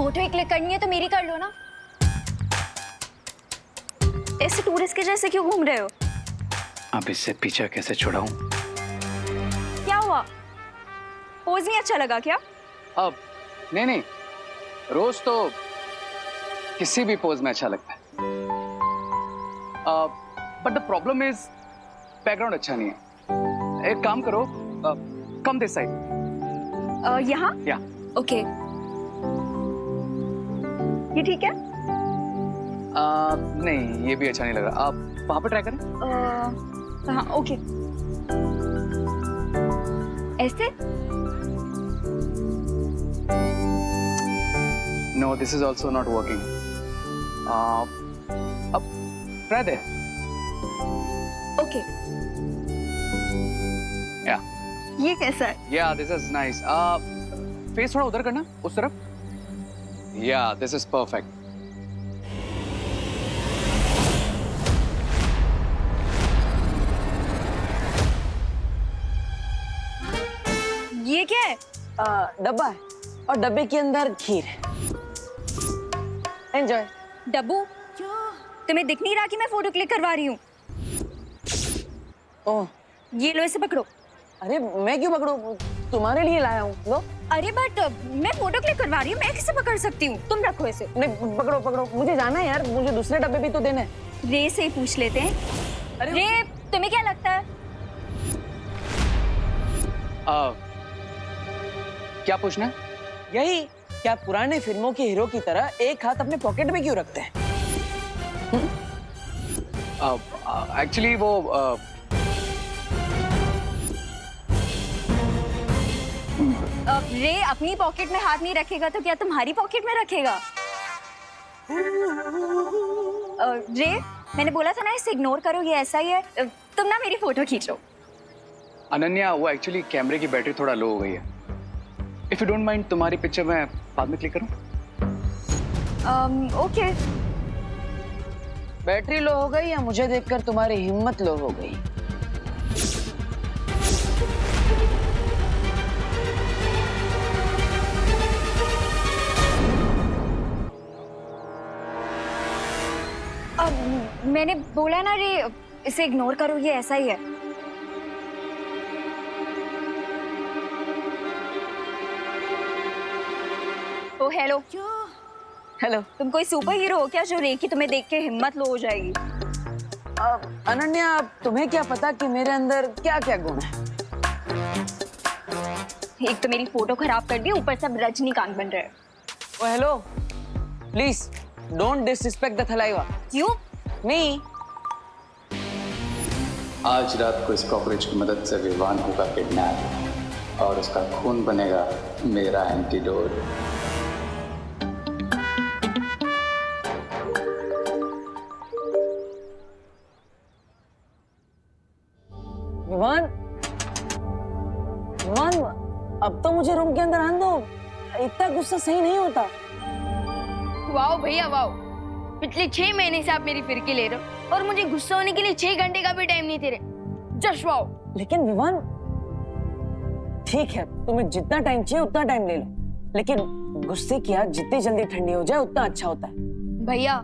Photo ही click करनी है तो मेरी कर लो ना। ऐसे टूरिस्ट के जैसे क्यों घूम रहे हो? अब इससे पीछा कैसे छुड़ाऊं? क्या हुआ? पोज नहीं अच्छा लगा क्या? अब नहीं, रोज तो किसी भी पोज में अच्छा लगता है, but the problem is background अच्छा नहीं है। एक काम करो, कम दिस साइड। यहाँ? या ओके, ये ठीक है? नहीं, ये भी अच्छा नहीं लग रहा। आप वहां पर ट्राई करें। हाँ, ओके। ऐसे? No, this is also not working. अब ट्राई दे। ओके। या ये कैसा है? या दिस इज नाइस। फेस थोड़ा उधर करना, उस तरफ। या दिस इज परफेक्ट। ये क्या है? डब्बा है और डब्बे के अंदर खीर है। एंजॉय। डब्बू, तुम्हें दिख नहीं रहा कि मैं फोटो क्लिक करवा रही हूँ? ओह, ये लो, इसे पकड़ो। अरे मैं क्यों पकड़ूं? तुम्हारे लिए लाया हूँ। लो। अरे बट मैं फोटो क्लिक करवा रही हूँ, मैं कैसे पकड़ सकती हूँ? तुम रखो इसे। नहीं, पकड़ो पकड़ो, मुझे जाना है यार, मुझे दूसरे डब्बे भी तो देने हैं। रे से ही पूछ लेते हैं। अरे रे, तुम्हें क्या लगता है? क्या पूछना है? यही, क्या पुराने फिल्मों के हीरो की तरह एक हाथ अपने पॉकेट में क्यों रखते हैं? एक्चुअली वो रे अपनी पॉकेट में हाथ नहीं रखेगा तो क्या तुम्हारी पॉकेट में रखेगा? रे, मैंने बोला था ना इसे इग्नोर करो, ये ऐसा ही है। तुम ना मेरी फोटो खींचो। अनन्या, वो एक्चुअली कैमरे की बैटरी थोड़ा लो हो गई है। इफ यू डोंट माइंड, तुम्हारी पिक्चर मैं बाद में क्लिक करूं? ओके। बैटरी लो हो गई या मुझे देखकर तुम्हारी हिम्मत लो हो गई? मैंने बोला ना रे, इसे इग्नोर करो, ये ऐसा ही है। ओ हेलो। हेलो। तुम कोई सुपर हीरो हो क्या जो रे की तुम्हें देख के हिम्मत लो हो जाएगी? अनन्या, तुम्हें क्या पता कि मेरे अंदर क्या क्या गुण है? एक तो मेरी फोटो खराब कर दी, ऊपर सब रजनीकांत बन रहे हैं। Oh hello, please don't disrespect the Thalaiva. क्यों? मी। आज रात को इस कॉकरोच की मदद से विवान होगा किडनैप और उसका खून बनेगा मेरा एंटीडोट। विवान, विवान, अब तो मुझे रूम के अंदर आने दो। इतना गुस्सा सही नहीं होता। वाओ भैया वाओ, पिछले 6 महीने से आप मेरी फिरकी ले रहे हो और मुझे गुस्सा होने के लिए 6 घंटे का भी टाइम नहीं दे रहे। Just wow. लेकिन विवान, ठीक है, तुम्हें जितना टाइम चाहिए उतना टाइम ले लो, लेकिन गुस्से की आग जितनी जल्दी ठंडी हो जाए उतना अच्छा होता है। भैया,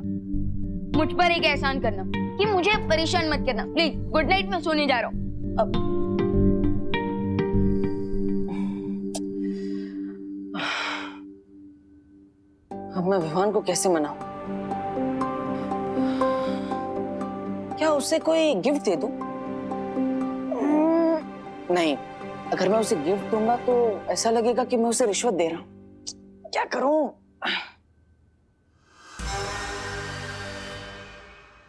मुझ पर एक एहसान करना कि मुझे परेशान मत करना प्लीज। गुड नाइट, मैं सोने जा रहा हूँ। अब मैं विवान को कैसे मनाऊं? क्या उससे कोई गिफ्ट दे दूं? नहीं, अगर मैं उसे गिफ्ट दूंगा तो ऐसा लगेगा कि मैं उसे रिश्वत दे रहा हूं। क्या करूं?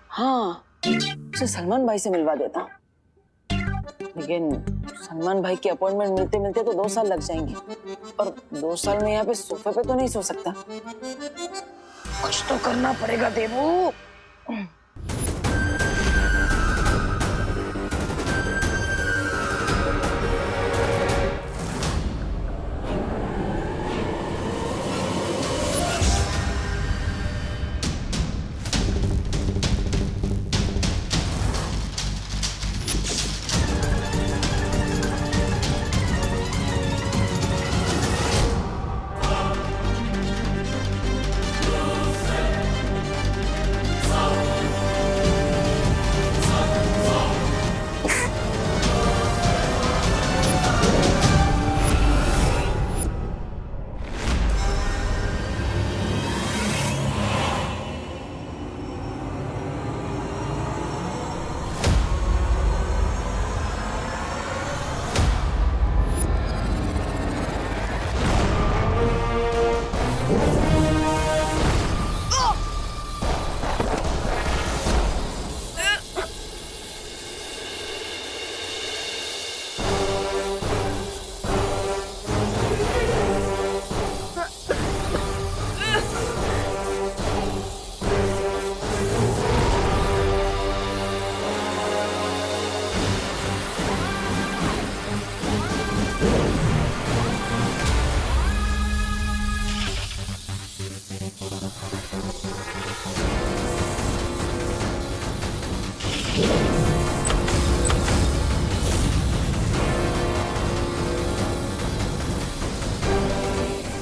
हाँ, उसे सलमान भाई से मिलवा देता हूं। लेकिन सलमान भाई की अपॉइंटमेंट मिलते मिलते तो 2 साल लग जाएंगे, और 2 साल में यहाँ पे सोफे पे तो नहीं सो सकता। कुछ तो करना पड़ेगा देवू।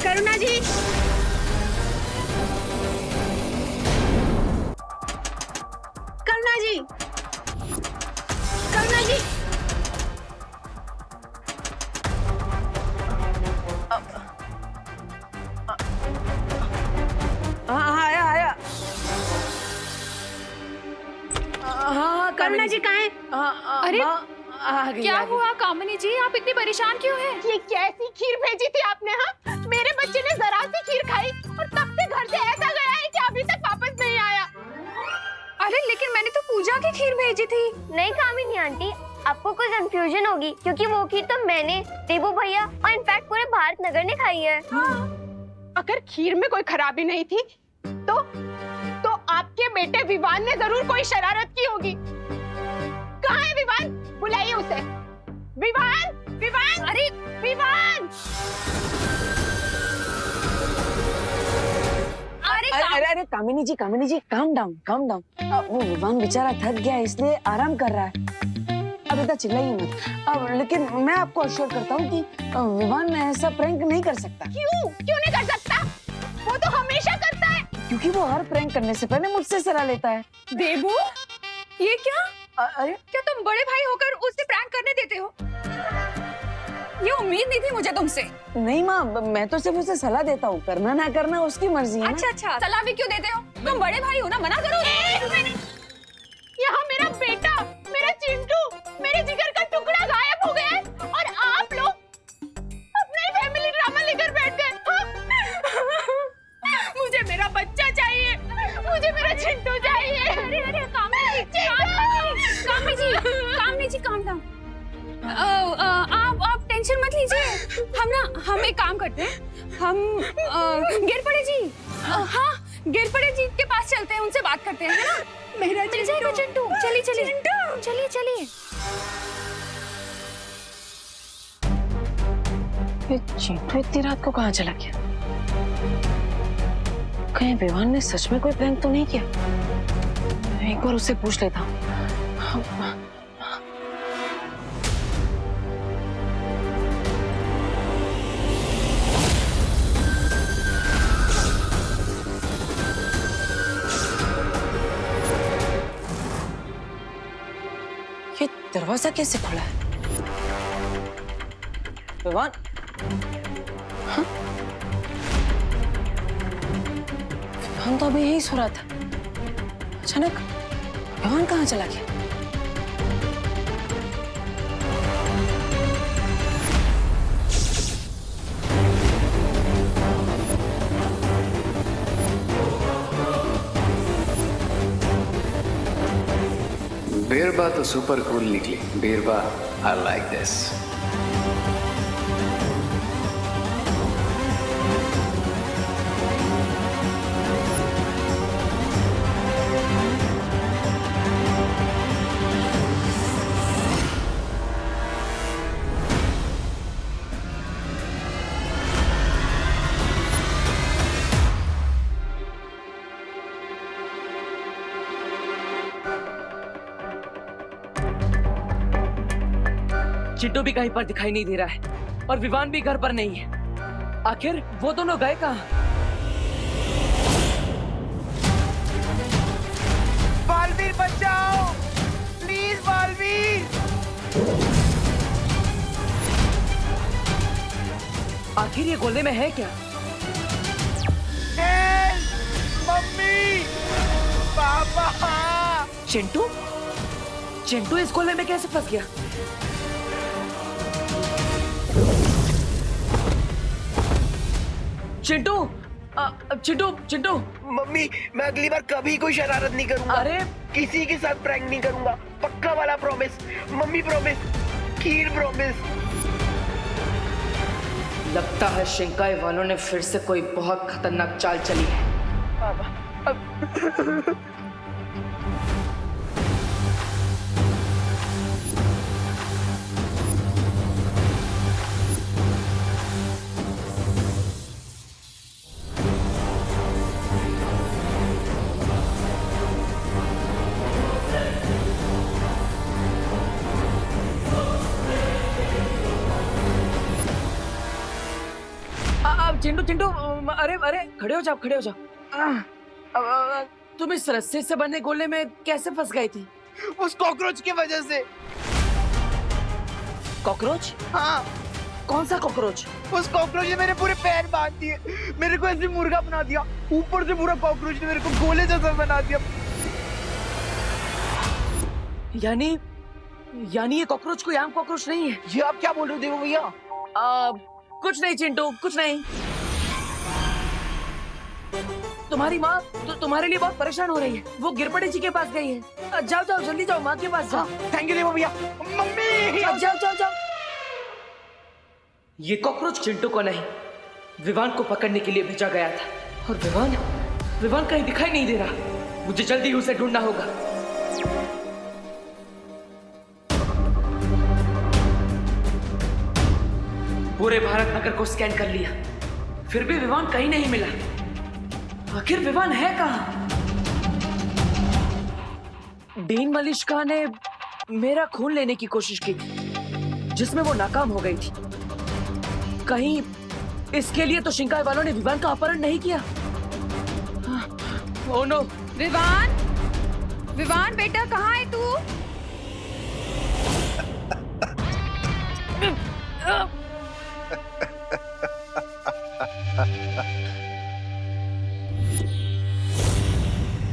करुणा जी, करुणा जी, करुणा जी। हाँ आया आया। हाँ करुणा जी कहाँ है? अरे क्या हुआ कामिनी जी, आप इतनी परेशान क्यों हैं? ये कैसी खीर भेजी थी आपने? हाँ, मेरे बच्चे ने जरा सी खीर खाई और तब से घर से ऐसा गया है कि अभी तक वापस नहीं आया। अरे लेकिन मैंने तो पूजा की खीर भेजी थी। नहीं कामिनी आंटी, आपको कोई कंफ्यूजन होगी क्योंकि वो खीर तो मैंने, देवू भैया और इनफैक्ट पूरे भारत नगर ने खाई है। अगर खीर में कोई खराबी नहीं थी तो आपके बेटे विवान ने जरूर कोई शरारत की होगी। कहाँ है विवान? बुलाइए उसे। विवान, विवान, अरे विवान! अरे कामिनी जी काम डाउन। वो विवान बेचारा थक गया इसलिए आराम कर रहा है। अब इतना चिल्लाइए मत। अब लेकिन मैं आपको अश्योर करता हूँ कि विवान ऐसा प्रैंक नहीं कर सकता। क्यों नहीं कर सकता? वो तो हमेशा करता है। क्योंकि वो हर प्रैंक करने से पहले मुझसे सलाह लेता है। देबू, ये क्या? अरे क्या तुम बड़े भाई होकर उसे प्रैंक करने देते हो? ये उम्मीद नहीं थी मुझे तुमसे। नहीं माँ, मैं तो सिर्फ उसे सलाह देता हूँ, करना ना करना उसकी मर्जी है ना। अच्छा, सलाह भी क्यों देते हो? तुम बड़े भाई हो ना, मना करो। यहाँ मेरा बेटा, मेरा चिंटू, मेरे जिगर का टुकड़ा गायब हो गया है और आप लोग अपना ही फैमिली ड्रामा लेकर बैठ गए। हाँ? मुझे मेरा बच्चा चाहिए, मुझे मेरा चिंटू चाहिए। अरे कामिनी जी काम डाउन। आप टेंशन मत लीजिए। हम एक काम करते हैं, हम गिरपड़े जी, हाँ गिरपड़े जी के पास चलते हैं, उनसे बात करते हैं, है ना? मेरा मिल जाएगा चिंटू। चलिए। ये चिंटू इतनी रात को कहाँ चला गया? कहीं विवान ने सच में कोई प्रैंक तो नहीं किया? एक बार उससे पूछ लेता हूँ। ये दरवाजा कैसे खुला है? विवान, हाँ? विवान तो अभी यही सो रहा था। अचानक विवान कहाँ चला गया? बीरबा तो सुपर कूल निकली। बीरबा, आई लाइक दिस। चिंटू भी कहीं पर दिखाई नहीं दे रहा है और विवान भी घर पर नहीं है। आखिर वो दोनों गए कहाँ? बालवीर बचाओ, प्लीज बालवीर। आखिर ये गोले में है क्या? हेल्प, मम्मी, पापा। चिंटू इस गोले में कैसे फंस गया? चिंटू, चिंटू चिंटू। मम्मी मैं अगली बार कभी कोई शरारत नहीं करूंगा। अरे किसी के साथ प्रैंक नहीं करूंगा, पक्का वाला प्रॉमिस। मम्मी प्रॉमिस, खीर प्रॉमिस। लगता है शिंकाई वालों ने फिर से कोई बहुत खतरनाक चाल चली है। चिंटू चिंटू, अरे अरे खड़े हो जाओ, खड़े हो जाओ। तुम इस रस्से से बने गोले में कैसे फंस गई थी? उस कॉकरोच की वजह से। कॉकरोच? हाँ, कौन सा कॉकरोच? उस कॉकरोच ने मेरे पूरे पैर बांध दिए, मेरे को ऐसे मुर्गा बना दिया, ऊपर से पूरा कॉकरोच ने मेरे को गोले जैसा बना दिया। यानी ये कॉकरोच कोई आम कॉकरोच नहीं है। ये आप क्या बोल रहे हो देवो भैया? कुछ नहीं चिंटू, कुछ नहीं। तुम्हारी माँ तो तुम्हारे लिए बहुत परेशान हो रही है। वो गिरपड़े जी के पास गई है। जाओ जाओ, जल्दी जाओ, माँ के पास जाओ। थैंक यू देवो भैया। मम्मी जाओ जाओ जाओ जाओ। ये कॉकरोच चिंटू को नहीं, विवान को पकड़ने के लिए भेजा गया था। और विवान कहीं दिखाई नहीं दे रहा। मुझे जल्दी उसे ढूंढना होगा। पूरे भारत नगर को स्कैन कर लिया, फिर भी विवान कहीं नहीं मिला। आखिर विवान है कहाँ? डीन मलिश्का ने मेरा खून लेने की कोशिश की थी, जिसमें वो नाकाम हो गई थी। कहीं इसके लिए तो शिंकाई वालों ने विवान का अपहरण नहीं किया? Oh no. विवान बेटा कहाँ है तू?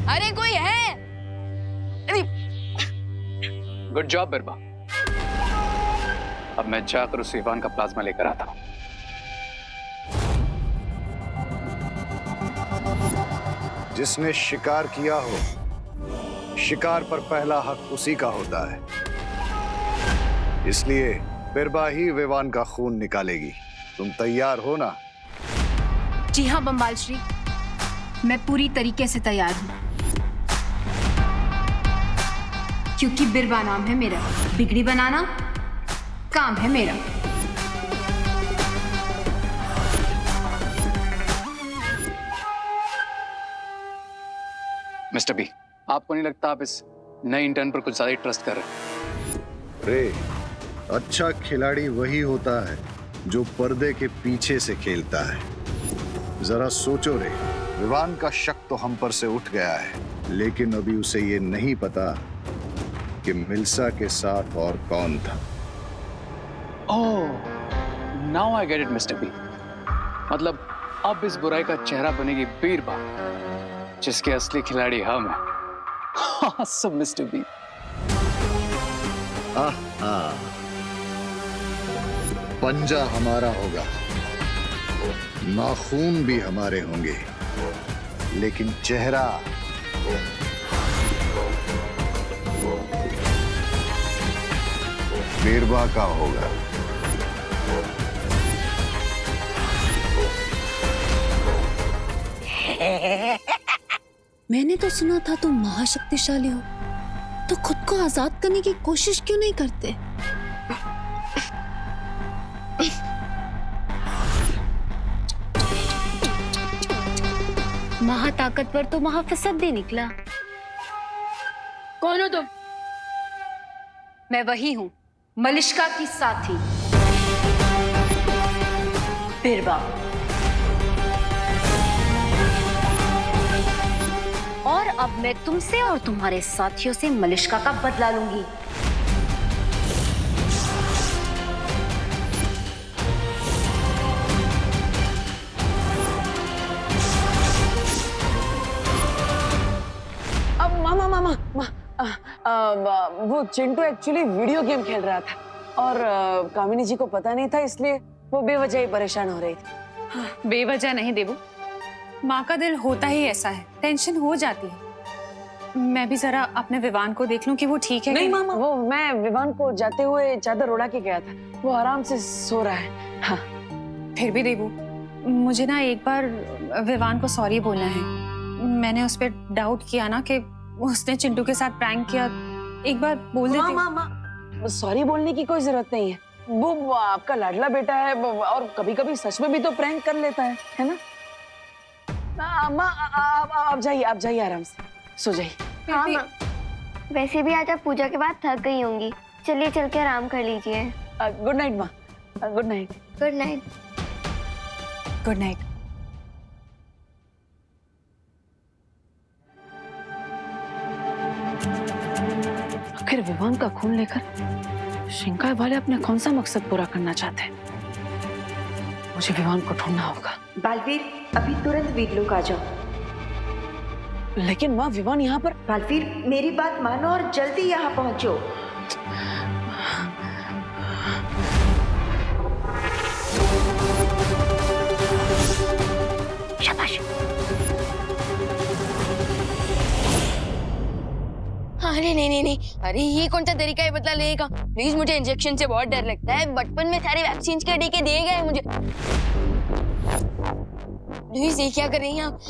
अरे कोई है? Good job Birba. अब मैं जाकर उस विवान का प्लाज्मा लेकर आता हूं। जिसने शिकार किया हो, शिकार पर पहला हक उसी का होता है। इसलिए बिरबा ही विवान का खून निकालेगी। तुम तैयार हो ना? जी हाँ बम्बाल श्री, मैं पूरी तरीके से तैयार हूँ। क्योंकि बिरबा नाम है मेरा, बिगड़ी बनाना काम है मेरा। मिस्टर बी, आपको नहीं लगता आप इस नए इंटर्न पर कुछ ज्यादा ही ट्रस्ट कर रहे हैं? रे, अच्छा खिलाड़ी वही होता है जो पर्दे के पीछे से खेलता है। जरा सोचो रे, विवान का शक तो हम पर से उठ गया है, लेकिन अभी उसे ये नहीं पता कि मिल्सा के साथ और कौन था। Oh, now I get it mister B. मतलब अब इस बुराई का चेहरा बनेगी बीरबा, जिसके असली खिलाड़ी हम हैं। सो मिस्टर बी। पंजा हमारा होगा, नाखून भी हमारे होंगे, लेकिन चेहरा बीरबा का होगा। मैंने तो सुना था तुम महाशक्तिशाली हो, तो खुद को आजाद करने की कोशिश क्यों नहीं करते? महाताकतवर तो महाफसद निकला। कौन हो तुम? मैं वही हूँ, मलिश्का की साथी बिरबा। और अब मैं तुमसे और तुम्हारे साथियों से मलिश्का का बदला लूंगी। वो चिंटू एक्चुअली वीडियो गेम खेल रहा था और कामिनी जी को पता नहीं था, इसलिए वो बेवजह ही परेशान हो रही थी। बेवजह नहीं देवू, माँ का दिल होता ही ऐसा है, टेंशन हो जाती है। मैं भी जरा अपने विवान को देख लूं कि वो ठीक है नहीं कि मामा, वो मैं विवान को जाते हुए चादर उड़ा के गया था, वो आराम से सो रहा है। हाँ। फिर भी देवू, मुझे ना एक बार विवान को सॉरी बोलना है। मैंने उस पर डाउट किया ना कि उसने चिंटू के साथ प्रैंक किया। एक बार बोल देती। मामा, सॉरी बोलने की कोई जरूरत नहीं है। वो आपका लाडला बेटा है और कभी-कभी सच में भी तो प्रैंक कर लेता है ना? अम्मा, आप जाइए आराम से, सो जाइए। हाँ माँ, वैसे भी आज आप पूजा के बाद थक गई होंगी, चलिए चल के आराम कर लीजिए। गुड नाइट माँ, good night. Good night. Good night. आखिर विवान का खून लेकर शिंकाई वाले अपने कौन सा मकसद पूरा करना चाहते हैं? मुझे विवान को ढूंढना होगा। बालवीर, अभी तुरंत वीरलोक आ जाओ। लेकिन माँ, विवान यहाँ पर। बालवीर, मेरी बात मानो और जल्दी यहाँ पहुंचो। शाबाश। अरे नहीं, अरे ये कौन सा तरीका है बदला लेने का? प्लीज, मुझे इंजेक्शन से बहुत डर लगता है। बचपन में सारे वैक्सीन के टीके दिए गए मुझे। प्लीज, ये क्या कर रही हैं आप?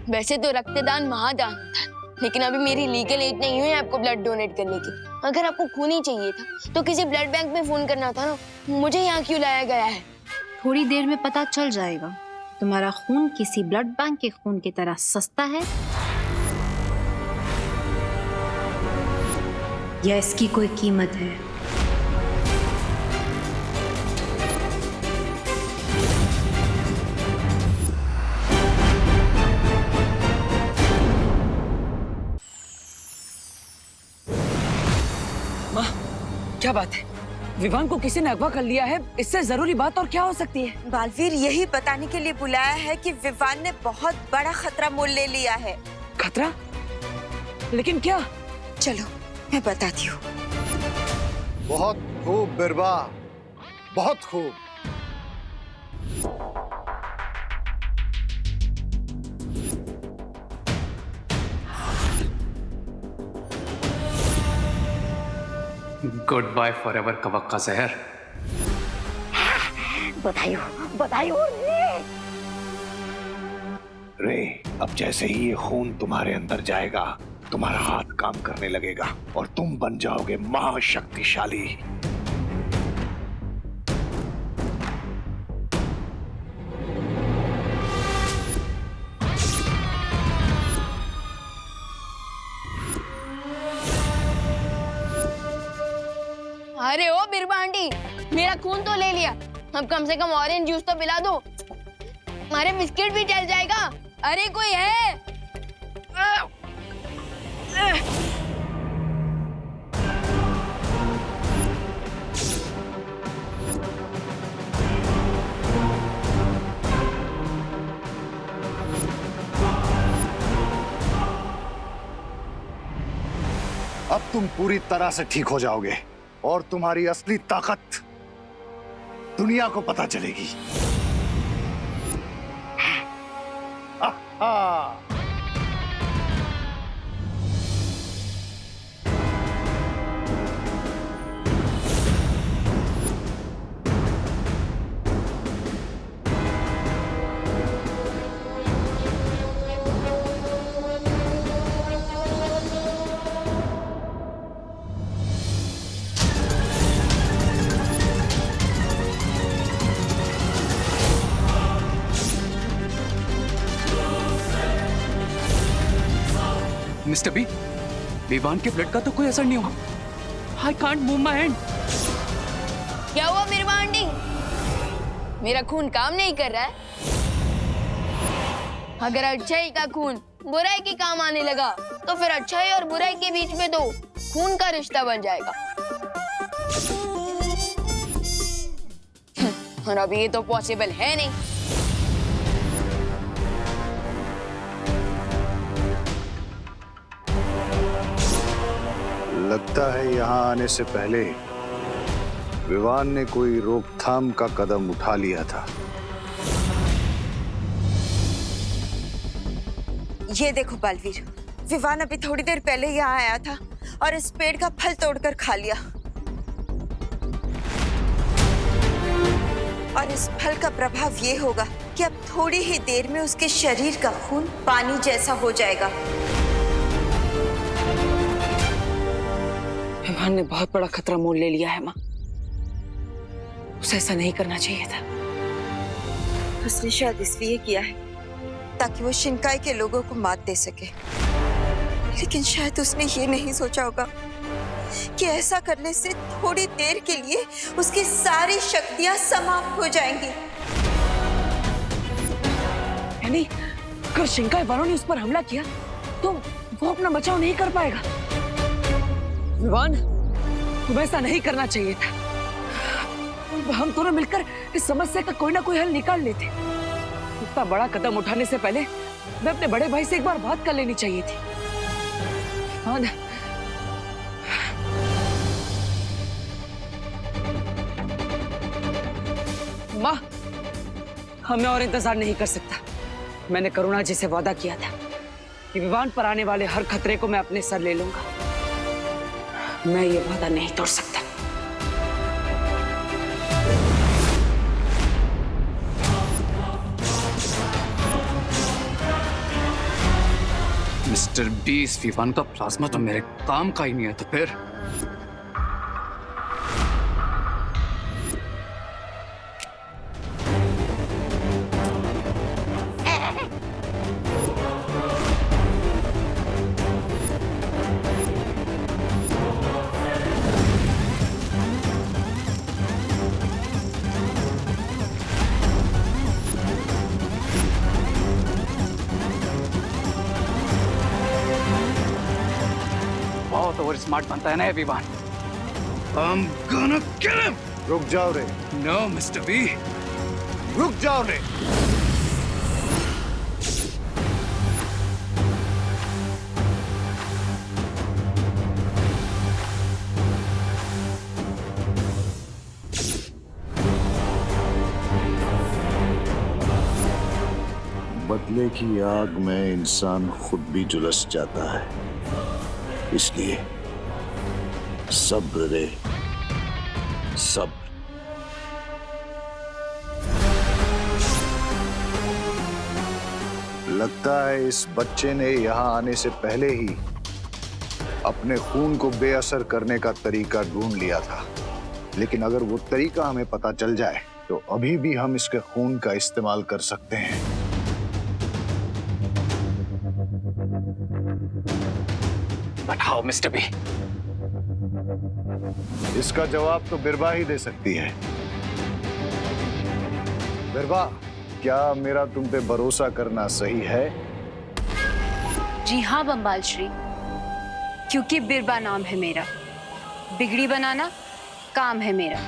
वैसे तो रक्तदान महादान था, लेकिन अभी मेरी लीगल एज नहीं हुई आपको ब्लड डोनेट करने की। अगर आपको खून ही चाहिए था तो किसी ब्लड बैंक में फोन करना था ना। मुझे यहाँ क्यों लाया गया है? थोड़ी देर में पता चल जाएगा तुम्हारा खून किसी ब्लड बैंक के खून की तरह सस्ता है या इसकी कोई कीमत है। क्या बात है? विवान को किसी ने अगवा कर लिया है, इससे जरूरी बात और क्या हो सकती है? बालवीर, यही बताने के लिए बुलाया है कि विवान ने बहुत बड़ा खतरा मोल ले लिया है। खतरा? लेकिन क्या? चलो मैं बताती हूँ। बहुत खूब बिरबा, बहुत खूब। गुड बाय फॉर एवर कवक का जहर। बधाई हो रे, अब जैसे ही ये खून तुम्हारे अंदर जाएगा, तुम्हारा हाथ काम करने लगेगा और तुम बन जाओगे महाशक्तिशाली। अरे ओ बिरबा आंटी, मेरा खून तो ले लिया, अब कम से कम ऑरेंज जूस तो पिला दो। हमारे बिस्किट भी चल जाएगा। अरे कोई है? अब तुम पूरी तरह से ठीक हो जाओगे और तुम्हारी असली ताकत दुनिया को पता चलेगी। मिस्टर बी, विवान के ब्लड का तो कोई असर नहीं हुआ। I can't move my hand. क्या हुआ मिर्वा आंटी? मेरा खून काम नहीं कर रहा है? अगर अच्छाई का खून बुराई के काम आने लगा तो फिर अच्छाई और बुराई के बीच में तो खून का रिश्ता बन जाएगा। और अभी ये तो पॉसिबल है नहीं। लगता है यहाँ आने से पहले विवान ने कोई रोकथाम का कदम उठा लिया था। ये देखो बालवीर, विवान अभी थोड़ी देर पहले यहाँ आया था और इस पेड़ का फल तोड़कर खा लिया। और इस फल का प्रभाव ये होगा कि अब थोड़ी ही देर में उसके शरीर का खून पानी जैसा हो जाएगा। विवान ने बहुत बड़ा खतरा मोल ले लिया है माँ। उसे ऐसा नहीं करना चाहिए था। उसने शायद इसलिए किया है ताकि वो शिनकाई के लोगों को मात दे सके, लेकिन शायद उसने ये नहीं सोचा होगा कि ऐसा करने से थोड़ी देर के लिए उसकी सारी शक्तियां समाप्त हो जाएंगी। यानी अगर शिंकाई वालों ने उस पर हमला किया तो वो अपना बचाव नहीं कर पाएगा। विवान, तुम्हें ऐसा नहीं करना चाहिए था। हम दोनों मिलकर इस समस्या का कोई ना कोई हल निकाल लेते। इतना बड़ा कदम उठाने से पहले मैं अपने बड़े भाई से एक बार बात कर लेनी चाहिए थी। विवान, माँ, हमें और इंतजार नहीं कर सकता। मैंने करुणा जी से वादा किया था कि विवान पर आने वाले हर खतरे को मैं अपने सर ले लूंगा। मैं ये वादा नहीं तोड़ सकता। मिस्टर बी, इस विवान का प्लाज्मा तो मेरे काम का ही नहीं है, तो फिर बहुत ओवर स्मार्ट बनता है ना ये Vivaan. I'm gonna kill him! रुक जाओ रे, No, Mr. B. रुक जाओ रे। बदले की आग में इंसान खुद भी झुलस जाता है, इसलिए सब्र रे, सब्र। लगता है इस बच्चे ने यहाँ आने से पहले ही अपने खून को बेअसर करने का तरीका ढूंढ लिया था, लेकिन अगर वो तरीका हमें पता चल जाए तो अभी भी हम इसके खून का इस्तेमाल कर सकते हैं। बताओ मिस्टर बी। इसका जवाब तो बिरबा ही दे सकती है। बिरबा, क्या मेरा तुम पे भरोसा करना सही है? जी हाँ बम्बाल श्री, क्योंकि बिरबा नाम है मेरा, बिगड़ी बनाना काम है मेरा।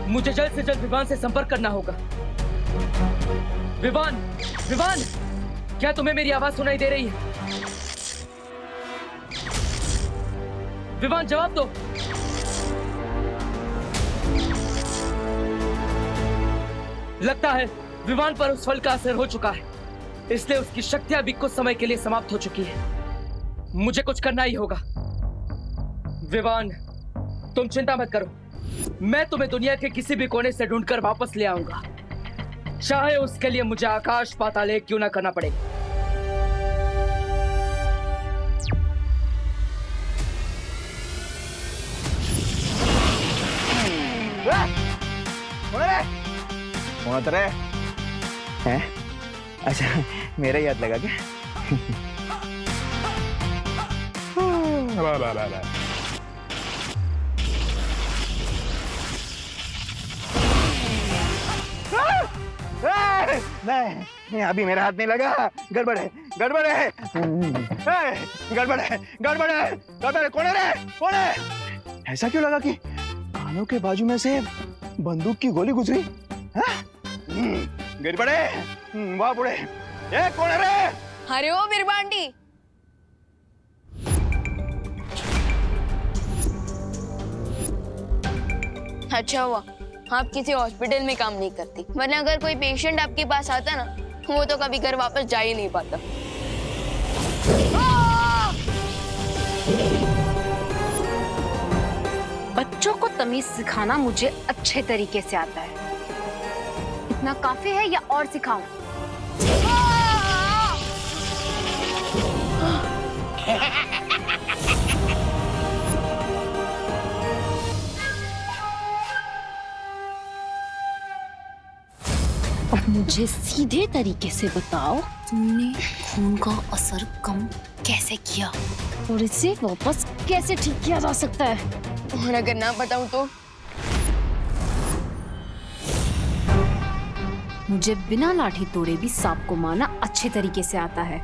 मुझे जल्द से जल्द विवान से संपर्क करना होगा। विवान, विवान, क्या तुम्हें मेरी आवाज सुनाई दे रही है? विवान, जवाब दो। लगता है विवान पर उस फल का असर हो चुका है, इसलिए उसकी शक्तियां भी कुछ समय के लिए समाप्त हो चुकी है। मुझे कुछ करना ही होगा। विवान, तुम चिंता मत करो, मैं तुम्हें दुनिया के किसी भी कोने से ढूंढकर वापस ले आऊंगा, चाहे उसके लिए मुझे आकाश पाताल एक क्यों ना करना पड़े। कौन उतरे हैं? अच्छा, मेरा याद लगा क्या? नहीं, अभी मेरा हाथ नहीं लगा। गड़बड़ है, गड़बड़ है, गड़बड़ है, गड़बड़ है, गड़बड़ है। कौन है रे? कौन है? ऐसा क्यों लगा कि कानों के बाजू में से बंदूक की गोली गुजरी? गड़बड़ है। वाह बुढ़े, ये कौन है रे? अरे ओ बिरबांडी, अच्छा हुआ आप किसी हॉस्पिटल में काम नहीं करती, वरना अगर कोई पेशेंट आपके पास आता ना, वो तो कभी घर वापस जा ही नहीं पाता। बच्चों को तमीज सिखाना मुझे अच्छे तरीके से आता है। इतना काफी है या और सिखाऊं? अब मुझे सीधे तरीके से बताओ, तुमने खून का असर कम कैसे किया और इसे वापस कैसे ठीक किया जा सकता है? और अगर ना बताऊं तो? मुझे बिना लाठी तोड़े भी सांप को मारना अच्छे तरीके से आता है।